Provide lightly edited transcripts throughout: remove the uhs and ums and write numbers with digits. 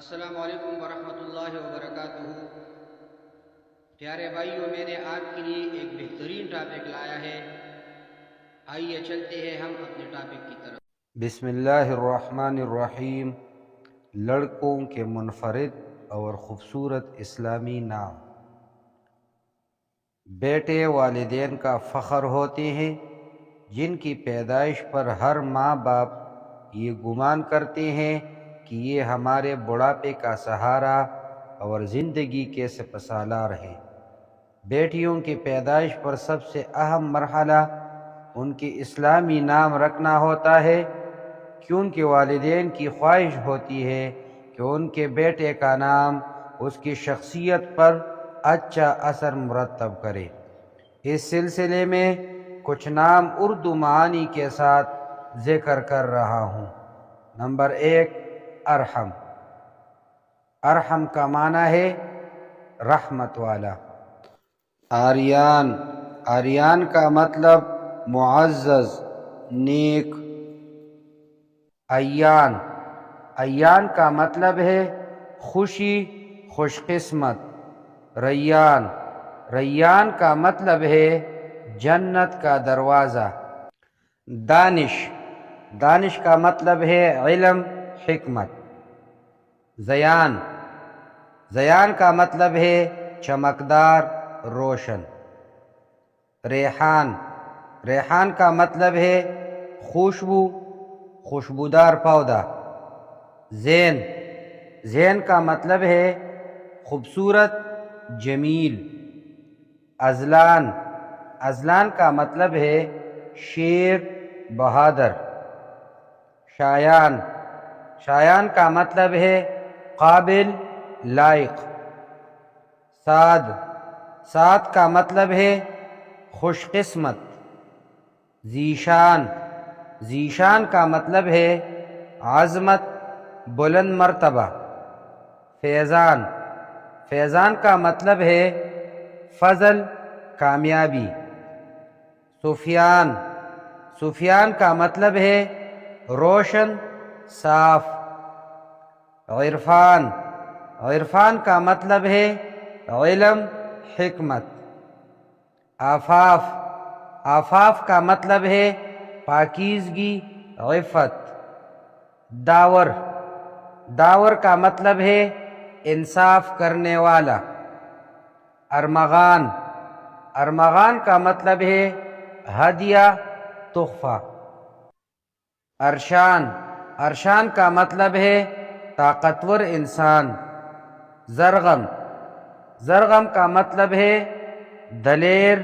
السلام علیکم ورحمۃ اللہ وبرکاتہ۔ پیارے بھائیوں، میں نے آپ کے لیے ایک بہترین ٹاپک لایا ہے۔ آئیے چلتے ہیں ہم اپنے ٹاپک کی طرف۔ بسم اللہ الرحمن الرحیم۔ لڑکوں کے منفرد اور خوبصورت اسلامی نام۔ بیٹے والدین کا فخر ہوتے ہیں، جن کی پیدائش پر ہر ماں باپ یہ گمان کرتے ہیں کہ یہ ہمارے بڑھاپے کا سہارا اور زندگی کے سپاسالار ہیں۔ بیٹیوں کی پیدائش پر سب سے اہم مرحلہ ان کے اسلامی نام رکھنا ہوتا ہے، کیونکہ والدین کی خواہش ہوتی ہے کہ ان کے بیٹے کا نام اس کی شخصیت پر اچھا اثر مرتب کرے۔ اس سلسلے میں کچھ نام اردو معانی کے ساتھ ذکر کر رہا ہوں۔ نمبر 1، ارحم۔ ارحم کا معنی ہے رحمت والا۔ آریان۔ آریان کا مطلب معزز، نیک۔ ایان۔ ایان کا مطلب ہے خوشی، خوش قسمت۔ ریان۔ ریان کا مطلب ہے جنت کا دروازہ۔ دانش۔ دانش کا مطلب ہے علم، حکمت۔ زیان۔ زیان کا مطلب ہے چمکدار، روشن۔ ریحان۔ ریحان کا مطلب ہے خوشبو، خوشبودار پودا۔ زین۔ زین کا مطلب ہے خوبصورت، جمیل۔ ازلان۔ ازلان کا مطلب ہے شیر، بہادر۔ شایان۔ شایان کا مطلب ہے قابل، لائق۔ سعد۔ سعد کا مطلب ہے خوش قسمت۔ ذیشان۔ ذیشان کا مطلب ہے عظمت، بلند مرتبہ۔ فیضان۔ فیضان کا مطلب ہے فضل، کامیابی۔ سفیان۔ سفیان کا مطلب ہے روشن، صاف۔ عرفان۔ عرفان کا مطلب ہے علم، حکمت۔ آفاف۔ آفاف کا مطلب ہے پاکیزگی، عفت۔ داور۔ داور کا مطلب ہے انصاف کرنے والا۔ ارمغان۔ ارمغان کا مطلب ہے ہدیہ، تحفہ۔ ارشان۔ ارشان کا مطلب ہے طاقتور انسان۔ زرغم۔ زرغم کا مطلب ہے دلیر،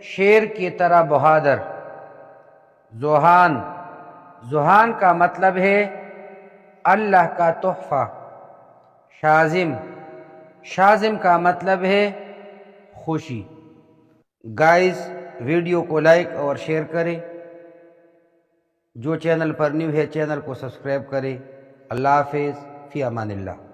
شیر کی طرح بہادر۔ ذوحان۔ ذوحان کا مطلب ہے اللہ کا تحفہ۔ شازم۔ شازم کا مطلب ہے خوشی۔ گائز، ویڈیو کو لائک اور شیئر کریں۔ جو چینل پر نیو ہے چینل کو سبسکرائب کریں۔ اللہ حافظ، فی امان اللہ۔